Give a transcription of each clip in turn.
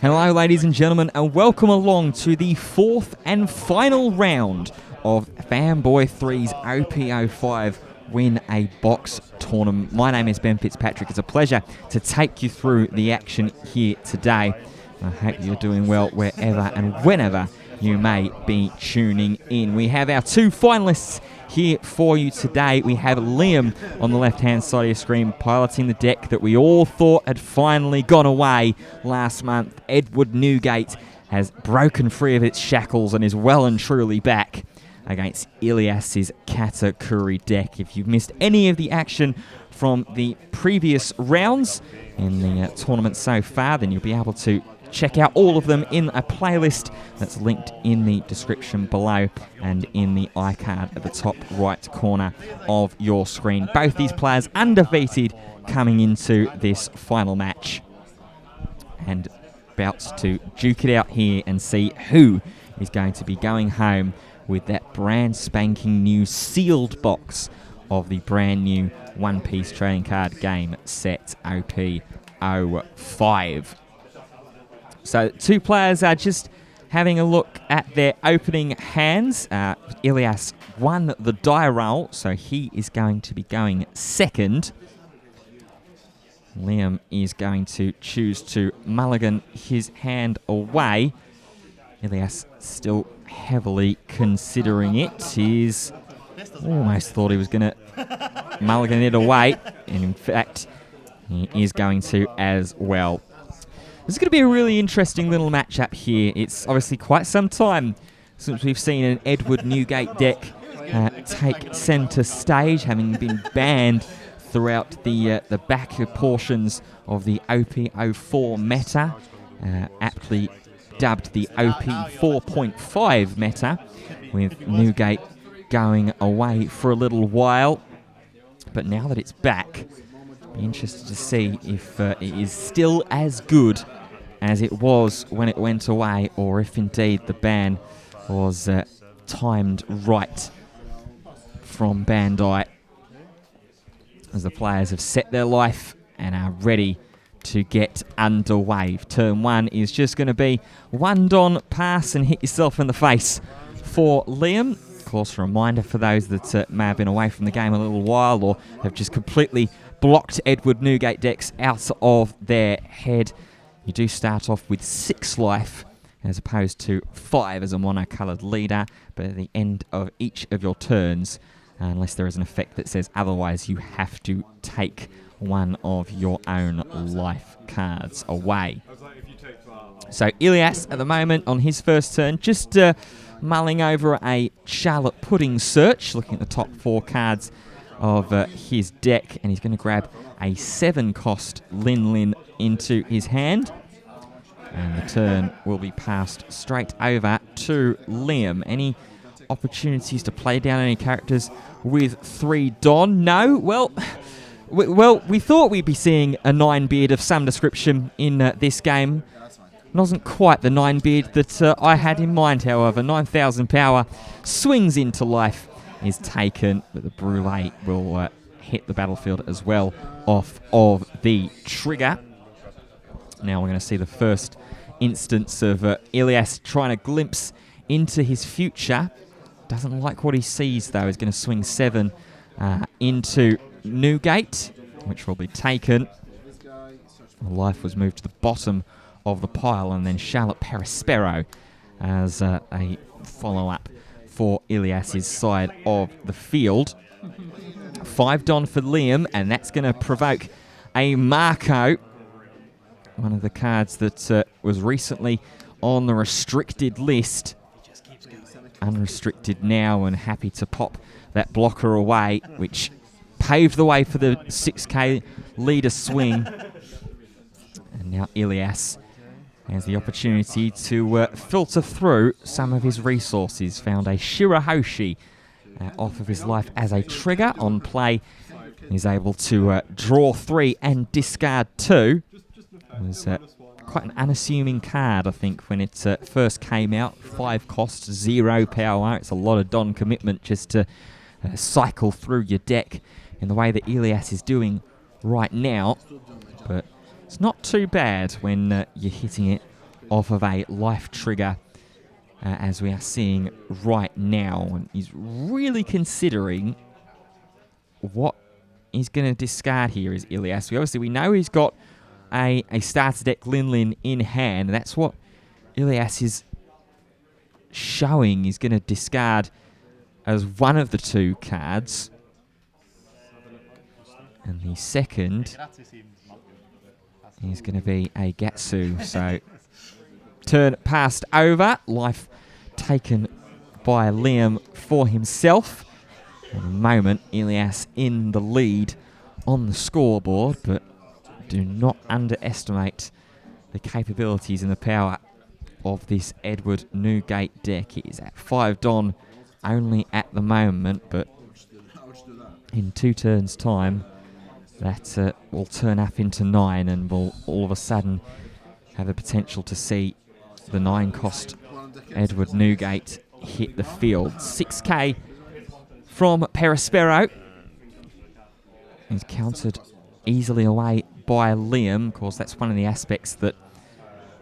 Hello ladies and gentlemen, and welcome along to the fourth and final round of Fanboy 3's OP-05 Win a Box tournament. My name is Ben Fitzpatrick. It's a pleasure to take you through the action here today. I hope you're doing well wherever and whenever you may be tuning in. We have our two finalists here for you today. We have Liam on the left-hand side of your screen piloting the deck that we all thought had finally gone away last month. Edward Newgate has broken free of its shackles and is well and truly back against Yellow Katakuri deck. If you've missed any of the action from the previous rounds in the tournament so far, then you'll be able to check out all of them in a playlist that's linked in the description below and in the iCard at the top right corner of your screen. Both these players undefeated coming into this final match, and about to duke it out here and see who is going to be going home with that brand spanking new sealed box of the brand new One Piece trading card game set OP-05. So two players are just having a look at their opening hands. Ilias won the die roll, so he is going to be going second. Liam is going to choose to mulligan his hand away. Ilias still heavily considering it. He's almost thought he was going to mulligan it away, and in fact, he is going to as well. This is going to be a really interesting little matchup here. It's obviously quite some time since we've seen an Edward Newgate deck take centre stage, having been banned throughout the back portions of the OP-04 meta, aptly dubbed the OP-4.5 meta, with Newgate going away for a little while. But now that it's back, be interested to see if it is still as good as it was when it went away, or if indeed the ban was timed right from Bandai, as the players have set their life and are ready to get underway. Turn one is just going to be one Don pass and hit yourself in the face for Liam. Of course, a reminder for those that may have been away from the game a little while or have just completely blocked Edward Newgate decks out of their head. You do start off with 6 life as opposed to 5 as a mono-coloured leader, but at the end of each of your turns, unless there is an effect that says otherwise, you have to take one of your own life cards away. So Ilias at the moment on his first turn, just mulling over a Charlotte Pudding search, looking at the top 4 cards of his deck, and he's going to grab a 7-cost Lin Lin into his hand, and the turn will be passed straight over to Liam. Any opportunities to play down any characters with 3 Don? No? Well, we thought we'd be seeing a 9-beard of some description in this game. It wasn't quite the 9-beard that I had in mind, however. 9,000 power swings into life is taken, but the Brûlée will hit the battlefield as well off of the trigger. Now we're going to see the first instance of Ilias trying to glimpse into his future. Doesn't like what he sees, though. He's going to swing 7 into Newgate, which will be taken. The life was moved to the bottom of the pile, and then Charlotte Perispero as a follow-up for Ilias's side of the field. 5 Don for Liam, and that's going to provoke a Marco, one of the cards that was recently on the restricted list. Unrestricted now, and happy to pop that blocker away, which paved the way for the 6k leader swing. And now Ilias has the opportunity to filter through some of his resources. Found a Shirahoshi off of his life as a trigger on play. He's able to draw 3 and discard 2. It was quite an unassuming card, I think, when it first came out. 5 cost, 0 power. It's a lot of Don commitment just to cycle through your deck in the way that Ilias is doing right now. But It's not too bad when you're hitting it off of a life trigger, as we are seeing right now. And he's really considering what he's going to discard here is Ilias. Obviously, we know he's got a starter deck Lin in hand. And that's what Ilias is showing. He's going to discard as one of the two cards. And the second is going to be a Gatsu. So, turn passed over. Life taken by Liam for himself. At the moment, Ilias in the lead on the scoreboard, but do not underestimate the capabilities and the power of this Edward Newgate deck. It is at 5 Don only at the moment, but in 2 turns' time, that will turn up into 9 and will all of a sudden have the potential to see the 9-cost Edward Newgate hit the field. 6k from Perispero. He's countered easily away by Liam. Of course, that's one of the aspects that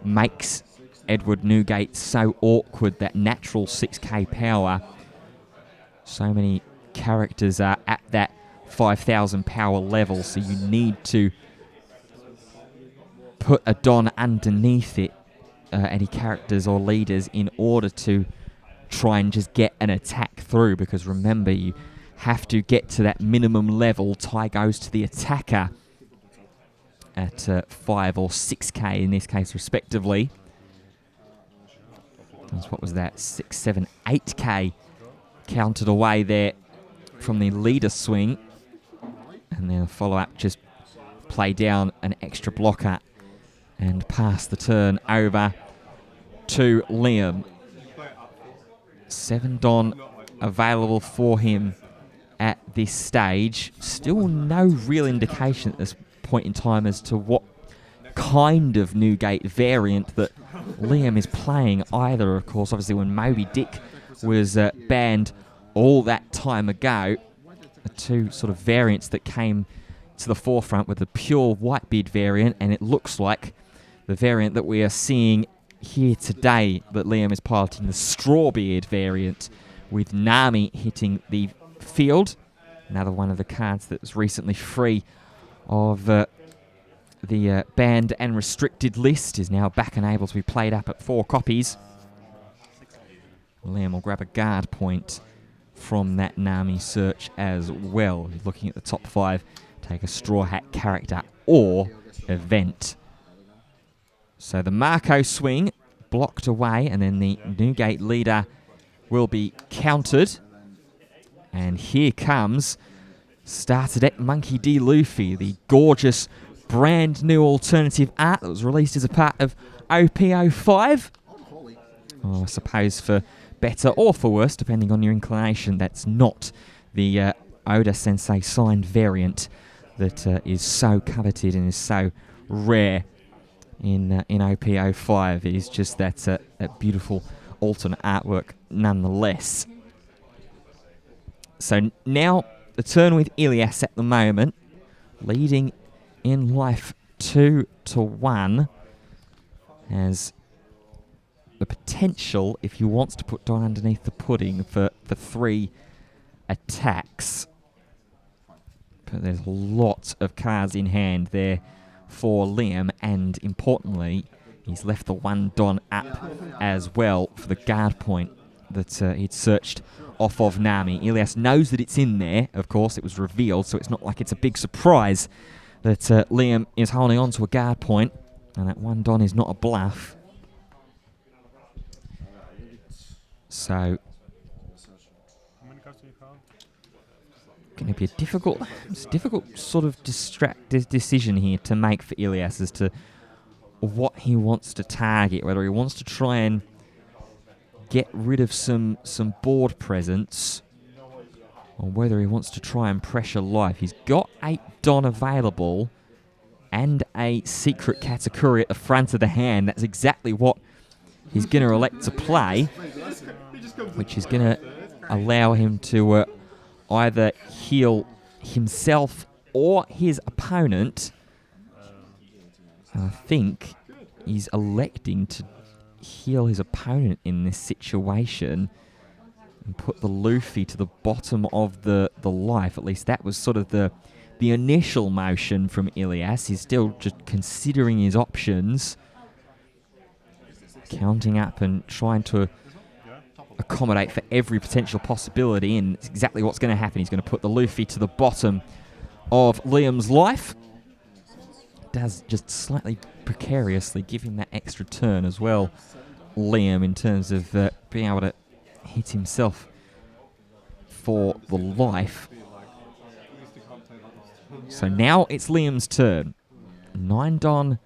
makes Edward Newgate so awkward, that natural 6k power. So many characters are at that 5,000 power level, so you need to put a Don underneath it, any characters or leaders, in order to try and just get an attack through, because remember, you have to get to that minimum level. Tie goes to the attacker at 5 or 6k in this case respectively. What was that? 6, 7, 8k counted away there from the leader swing. And then a follow-up, just play down an extra blocker and pass the turn over to Liam. 7 Don available for him at this stage. Still no real indication at this point in time as to what kind of Newgate variant that Liam is playing either. Of course, obviously when Moby Dick was banned all that time ago, the two sort of variants that came to the forefront were the pure Whitebeard variant, and it looks like the variant that we are seeing here today that Liam is piloting, the Strawbeard variant, with Nami hitting the field. Another one of the cards that was recently free of the banned and restricted list is now back and able to be played up at 4 copies. Liam will grab a guard point from that Nami search as well. He's looking at the top 5, take a Straw Hat character or event. So the Marco swing blocked away, and then the Newgate leader will be countered. And here comes starter deck Monkey D. Luffy, the gorgeous brand new alternative art that was released as a part of OP-05. Oh, I suppose for better or for worse, depending on your inclination. That's not the Oda Sensei signed variant that is so coveted and is so rare in OP-05. It is just that beautiful alternate artwork nonetheless. So now the turn with Ilias at the moment, leading in life 2-1, has the potential, if he wants to put Don underneath the pudding, for 3 attacks. But there's lots of cards in hand there for Liam, and importantly, he's left the 1 Don up as well for the guard point that he'd searched off of Nami. Ilias knows that it's in there, of course, it was revealed, so it's not like it's a big surprise that Liam is holding on to a guard point, and that 1 Don is not a bluff. So, going to be a difficult sort of decision here to make for Ilias as to what he wants to target, whether he wants to try and get rid of some board presence, or whether he wants to try and pressure life. He's got 8 Don available and a secret Katakuri at the front of the hand. That's exactly what he's going to elect to play, which is going to allow him to either heal himself or his opponent I think he's electing to heal his opponent in this situation and put the Luffy to the bottom of the life. At least that was sort of the initial motion from Ilias. He's still just considering his options, counting up and trying to accommodate for every potential possibility, and it's exactly what's going to happen. He's going to put the Luffy to the bottom of Liam's life. Does just slightly precariously give him that extra turn as well, Liam, in terms of being able to hit himself for the life. So now it's Liam's turn. 9 Don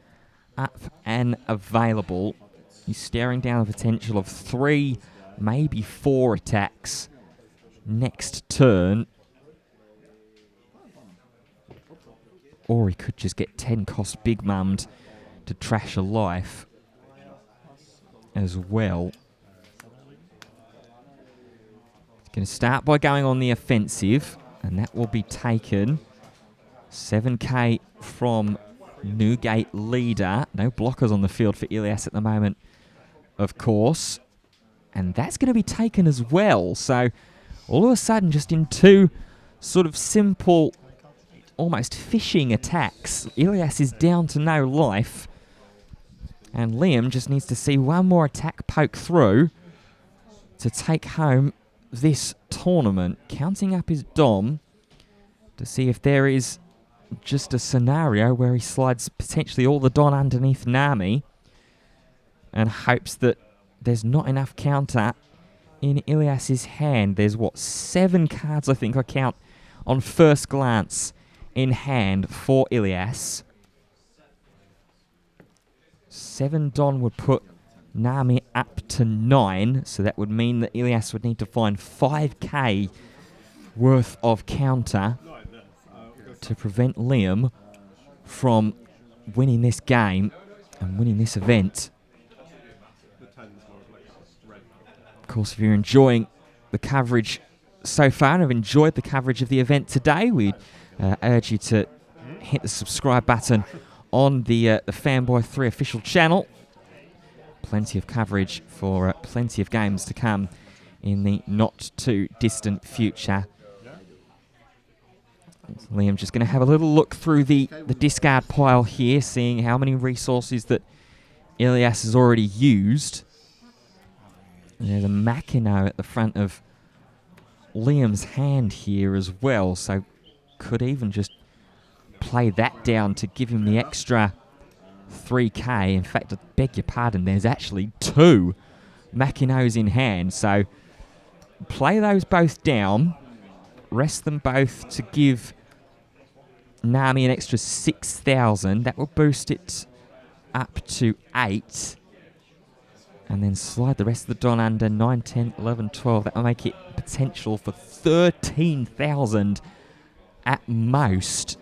up and available. He's staring down the potential of 3, maybe 4 attacks next turn. Or he could just get 10 cost Big Mummed to trash a life as well. He's going to start by going on the offensive, and that will be taken. 7k from Newgate leader. No blockers on the field for Ilias at the moment, of course. And that's going to be taken as well. So all of a sudden, just in 2 sort of simple, almost fishing attacks, Ilias is down to no life. And Liam just needs to see 1 more attack poke through to take home this tournament. Counting up his Dom to see if there is just a scenario where he slides potentially all the Don underneath Nami and hopes that there's not enough counter in Ilias's hand. There's, what, 7 cards, I think I count, on first glance in hand for Ilias. 7 Don would put Nami up to 9, so that would mean that Ilias would need to find 5k worth of counter to prevent Liam from winning this game and winning this event. Of course, if you're enjoying the coverage so far and have enjoyed the coverage of the event today, we urge you to hit the subscribe button on the Fanboy 3 official channel. Plenty of coverage for plenty of games to come in the not too distant future. Liam just going to have a little look through the discard pile here, seeing how many resources that Ilias has already used. And there's a Makino at the front of Liam's hand here as well, so could even just play that down to give him the extra 3k. In fact, I beg your pardon, there's actually 2 Makinos in hand, so play those both down, rest them both to give Nami an extra 6,000. That will boost it up to 8. And then slide the rest of the Don under 9, 10, 11, 12. That will make it potential for 13,000 at most.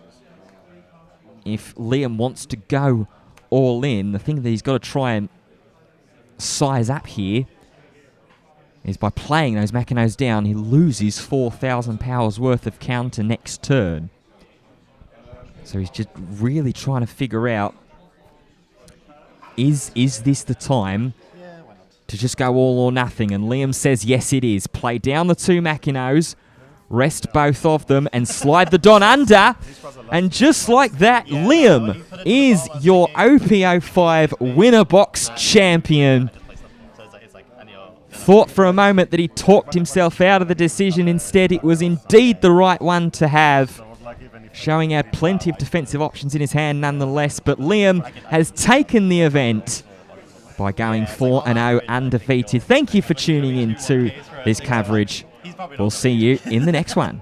If Liam wants to go all in, the thing that he's got to try and size up here is by playing those Makinos down, he loses 4,000 powers worth of counter next turn. So he's just really trying to figure out, is this the time to just go all or nothing? And Liam says, yes, it is. Play down the 2 Makinos, rest both of them, and slide the Don under. And just like that, Liam is your OP-05 winner box champion. Thought for a moment that he talked himself out of the decision. Instead, it was indeed the right one to have, showing he had plenty of defensive options in his hand nonetheless. But Liam has taken the event by going 4-0 undefeated. Thank you for tuning in to this coverage. We'll see you in the next one.